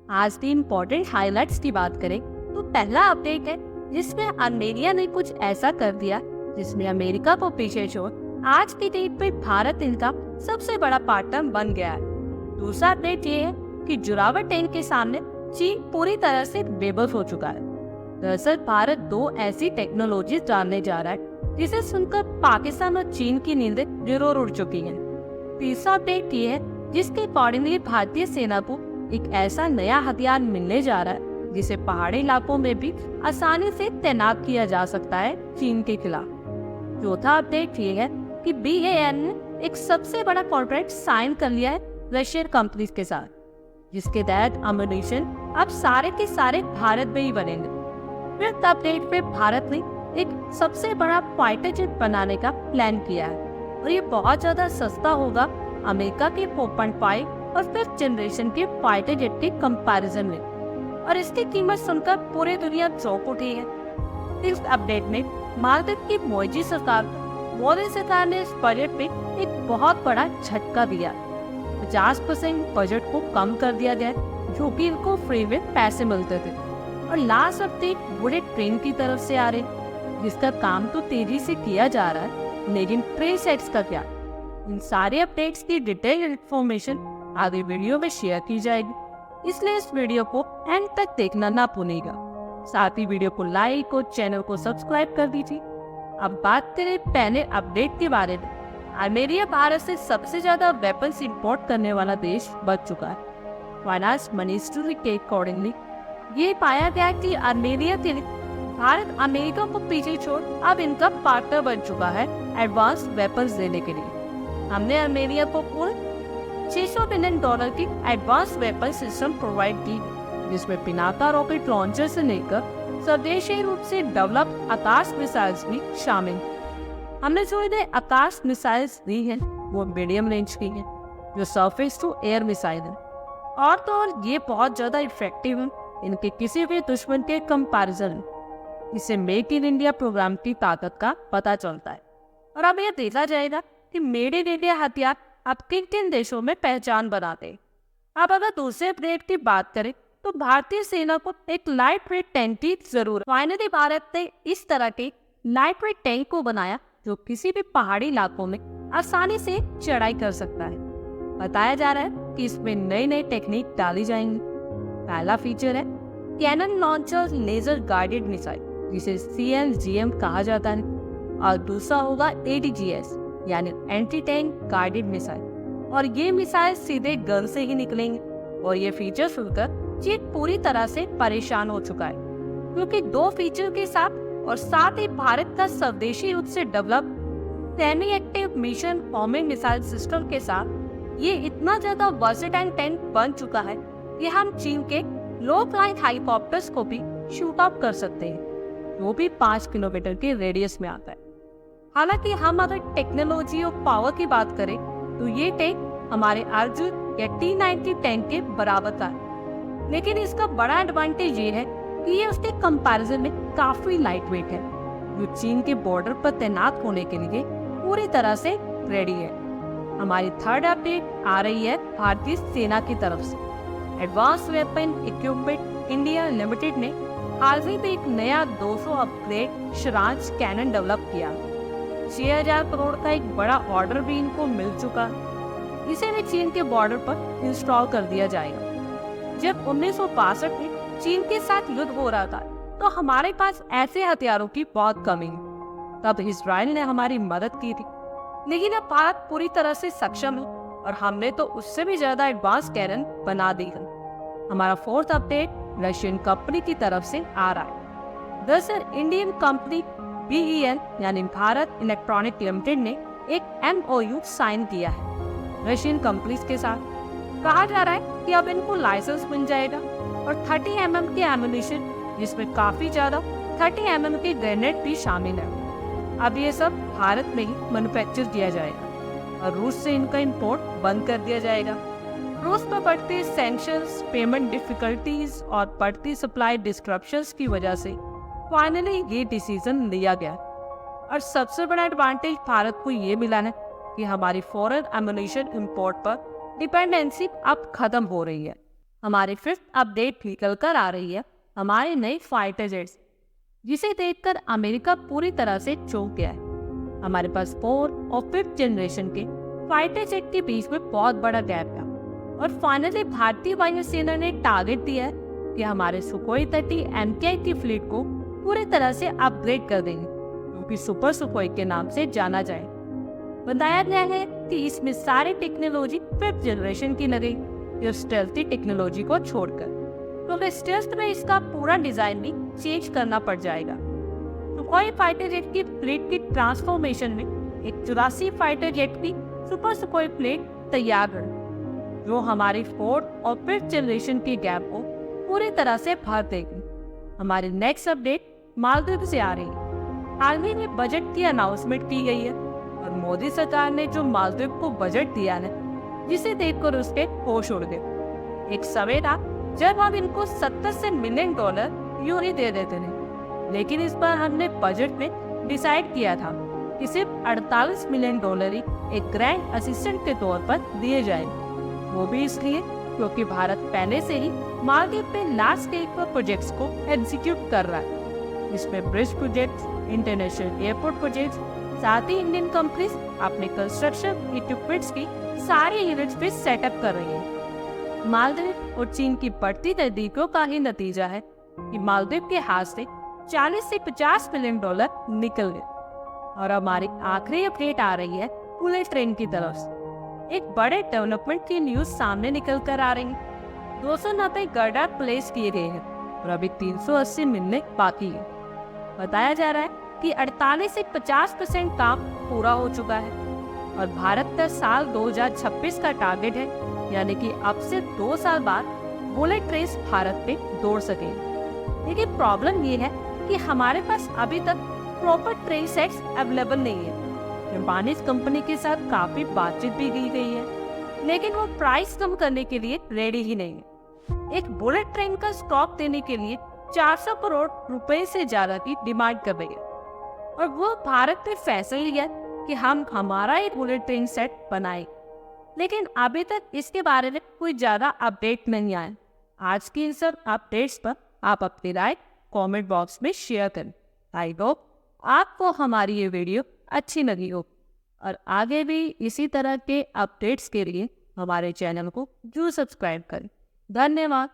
आज की important highlights की बात करें तो पहला अपडेट है जिसमें आर्मेनिया ने कुछ ऐसा कर दिया जिसमें अमेरिका को पीछे छोड़ आज की डेट में भारत इनका सबसे बड़ा पार्टनर बन गया है। दूसरा अपडेट ये है कि जोरावर 10 के सामने चीन पूरी तरह से बेबस हो चुका है। दरअसल भारत दो ऐसी टेक्नोलॉजी डालने जा रहा है जिसे सुनकर पाकिस्तान और चीन की नींदें जरूर उड़ चुकी हैं। तीसरा अपडेट ये है जिसके अकॉर्डिंगली भारतीय सेना को एक ऐसा नया हथियार मिलने जा रहा है जिसे पहाड़ी इलाकों में भी आसानी से तैनात किया जा सकता है चीन के खिलाफ। चौथा अपडेट ये है कि BAN ने एक सबसे बड़ा कॉन्ट्रैक्ट साइन कर लिया है रशियन कंपनीज के साथ, जिसके तहत अम्युनिशन अब सारे के सारे भारत में ही बनेंगे। फिफ्थ अपडेट पे भारत ने एक सबसे बड़ा फाइटर जेट बनाने का प्लान किया है और ये बहुत ज्यादा सस्ता होगा अमेरिका के 4.5 और 5th जनरेशन के फाइटर जेट के कंपैरिजन में, और इसकी कीमत सुनकर पूरी दुनिया चौंक उठी है। इस अपडेट में मालदीव की मोदी सरकार ने इस बजट में एक बहुत बड़ा झटका दिया। 50% बजट को कम कर दिया गया जो कि इनको फ्री में पैसे मिलते थे। और लास्ट अपडेट बुलेट ट्रेन की तरफ से आ रही जिसका काम तो तेजी से किया जा रहा है, लेकिन ट्रेन सेट्स का क्या? इन सारे अपडेट्स की डिटेल इन्फॉर्मेशन आगे वीडियो में शेयर की जाएगी, इसलिए इस वीडियो को एंड तक देखना ना भूलिएगा। साथ ही वीडियो को लाइक और चैनल को सब्सक्राइब कर दीजिए। अब बात करें पहले अपडेट के बारे में। आर्मेनिया भारत से सबसे ज्यादा वेपन्स इंपोर्ट करने वाला देश बन चुका है। फाइनेंस मिनिस्ट्री के अकॉर्डिंगली ये पाया गया कि आर्मेनिया के लिए भारत अमेरिका को पीछे छोड़ अब इनका पार्टनर बन चुका है एडवांस वेपन्स देने के लिए। हमने आर्मेनिया को कुल $600 मिलियन की एडवांस वेपन सिस्टम प्रोवाइड की, जिसमें पिनाका रॉकेट लॉन्चर से लेकर स्वदेशी रूप से डेवलप्ड आकाश मिसाइल्स भी शामिल। हमने जो इन्हें आकाश मिसाइल्स दी हैं वो मीडियम रेंज की हैं, जो सरफेस टू एयर मिसाइल है, और तो और ये बहुत ज्यादा इफेक्टिव है इनके किसी भी दुश्मन के कंपैरिजन में। इससे मेक इन इंडिया प्रोग्राम की ताकत का पता चलता है। और अब यह देखा जाएगा कि मेड इन इंडिया हथियार अब किन किन देशों में पहचान बनाते हैं। अब अगर दूसरे अपडेट की बात करें तो भारतीय सेना को एक लाइट वेट टैंक की जरूरत। फाइनली भारत ने इस तरह के लाइट वेट टैंक को बनाया जो किसी भी पहाड़ी इलाकों में आसानी से चढ़ाई कर सकता है। बताया जा रहा है कि इसमें नई नई टेक्निक डाली जाएंगी। पहला फीचर है cannon launcher laser guided missile, जिसे CLGM कहा जाता है, और दूसरा होगा ATGS यानी एंटी टैंक गाइडेड मिसाइल, और ये मिसाइल सीधे गन से ही निकलेंगे। और ये फीचर सुनकर चीन पूरी तरह से परेशान हो चुका है, क्योंकि दो फीचर के साथ और साथ ही भारत का स्वदेशी रूप से develop semi active mission homing missile system के साथ ये इतना ज्यादा वर्सेटाइल टैंक बन चुका है कि हम चीन के लो फ्लाइंग हेलीकॉप्टर्स को भी शूट आउट कर सकते हैं, वो भी 5 किलोमीटर के रेडियस में आता है। हालांकि हम अगर टेक्नोलॉजी और पावर की बात करें तो ये टैंक हमारे अर्जुन या T-90 टैंक के बराबर का है, लेकिन इसका बड़ा एडवांटेज ये है कि ये उसके कंपैरिजन में काफी लाइट वेट है, जो चीन के बॉर्डर पर तैनात होने के लिए पूरी तरह से रेडी है। हमारी थर्ड अपडेट आ रही है भारतीय सेना की तरफ से। Advance weapon equipment India limited ने हाल ही में एक नया 200 अपग्रेड शरांज कैनन डेवलप किया। 6000 करोड़ का एक बड़ा ऑर्डर भी इनको मिल चुका है। इसे भी चीन के बॉर्डर पर इंस्टॉल कर दिया जाएगा। जब 1962 में चीन के साथ युद्ध हो रहा था तो हमारे पास ऐसे हथियारों की बहुत कमी है। तब इजराइल ने हमारी मदद की थी, लेकिन अब भारत पूरी तरह से सक्षम है और हमने तो उससे भी ज्यादा एडवांस कैनन बना दी है। हमारा फोर्थ अपडेट रशियन कंपनी की तरफ से आ रहा है। दरअसल इंडियन कंपनी BEL यानी भारत इलेक्ट्रॉनिक लिमिटेड ने एक MOU साइन किया है रशियन कंपनीज के साथ। कहा जा रहा है कि अब इनको लाइसेंस मिल जाएगा और 30 mm के एम्युनिशन, जिसमें काफी ज्यादा 30 mm के ग्रेनेड भी शामिल है। अब ये सब भारत में ही मैन्युफैक्चर किया जाएगा और रूस से इनका इंपोर्ट बंद कर दिया जाएगा। रूस पर बढ़ते सैंक्शंस, पेमेंट डिफिकल्टीज और बढ़ती सप्लाई डिस्ट्रप्शंस की वजह से फाइनली ये डिसीजन लिया गया। और सबसे बड़ा एडवांटेज भारत को ये मिला है कि हमारी फॉरेन एम्युनिशन इंपोर्ट पर डिपेंडेंसी अब खत्म हो रही है। हमारी फिफ्थ अपडेट निकल कर आ रही है हमारे नए फाइटर जेट से, जिसे देखकर अमेरिका पूरी तरह से चौंक गया है। हमारे पास 4 और 5th जनरेशन के फाइटर जेट के बीच में बहुत बड़ा गैप था और फाइनली भारतीय वायुसेना ने टारगेट दिया है कि हमारे सुखोई 30 MKI की फ्लीट को पूरी तरह से अपग्रेड कर देंगे, जो कि सुपर सुखोई के नाम से जाना जाए। बताया गया है कि इसमें सारी टेक्नोलॉजी 5th जनरेशन की लगेगी, जो स्टेल्थी टेक्नोलॉजी को छोड़कर, क्योंकि स्टेल्थ में इसका पूरा डिजाइन भी चेंज करना पड़ जाएगा। सुखोई फाइटर जेट की फ्लीट की ट्रांसफॉर्मेशन में एक 84 फाइटर जेट की सुपर सुखोई फ्लीट तैयार है, जो हमारी 4th और 5th जनरेशन के गैप को पूरी तरह से भर देगी। हमारी नेक्स्ट अपडेट मालदीव से आ रही है। हाल ही में बजट की अनाउंसमेंट की गई है और मोदी सरकार ने जो मालदीव को बजट दिया है, जिसे देखकर उसके होश उड़ गए। एक समय था जब हम इनको 70 से मिलियन डॉलर यूं ही दे देते थे, लेकिन इस बार हमने बजट में डिसाइड किया था कि सिर्फ 48 मिलियन डॉलर ही एक ग्रैंड असिस्टेंट के तौर पर दिए जाएंगे। वो भी इसलिए क्योंकि भारत पहले से ही मालदीव पे लार्ज स्केल पर प्रोजेक्ट्स को एग्जीक्यूट कर रहा है। इसमें bridge projects, international airport projects, साथ ही इंडियन कंपनीज अपने कंस्ट्रक्शन इक्विपमेंट्स की सारी यूनिट्स पे सेटअप कर रही है। मालदीव और चीन की बढ़ती नजदीकियों का ही नतीजा है कि मालदीव के हाथ से 40 से 50 मिलियन डॉलर निकल गए। और हमारी आखिरी अपडेट आ रही है बुलेट ट्रेन की तरफ से। एक बड़े डेवलपमेंट की न्यूज सामने निकल कर आ रही है। 290 गर्डर प्लेस किए गए हैं और अभी 380 मिलने बाकी है। बताया जा रहा है कि 48 से 50% काम पूरा हो चुका है और भारत का साल 2026 का टारगेट है, यानी कि अब से 2 साल बाद बुलेट ट्रेन भारत पे दौड़ सकेंगे। लेकिन प्रॉब्लम ये है कि हमारे पास अभी तक प्रॉपर ट्रेन सेट्स अवेलेबल नहीं है। जापानीज कंपनी के साथ काफी बातचीत भी की गई है, लेकिन वो प्राइस कम करने के लिए रेडी ही नहीं है। एक बुलेट ट्रेन का स्टॉक देने के लिए 400 करोड़ रुपए से ज्यादा की डिमांड कर रही है और वो भारत ने फैसला लिया कि हम हमारा एक बुलेट ट्रेन सेट बनाए, लेकिन अभी तक इसके बारे में कोई ज्यादा अपडेट नहीं आया। आज की इन सब अपडेट्स पर आप अपनी राय कमेंट बॉक्स में शेयर करें। आई होप आपको हमारी ये वीडियो अच्छी लगी हो और आगे भी इसी तरह के अपडेट्स के लिए हमारे चैनल को जरूर सब्सक्राइब करें। धन्यवाद।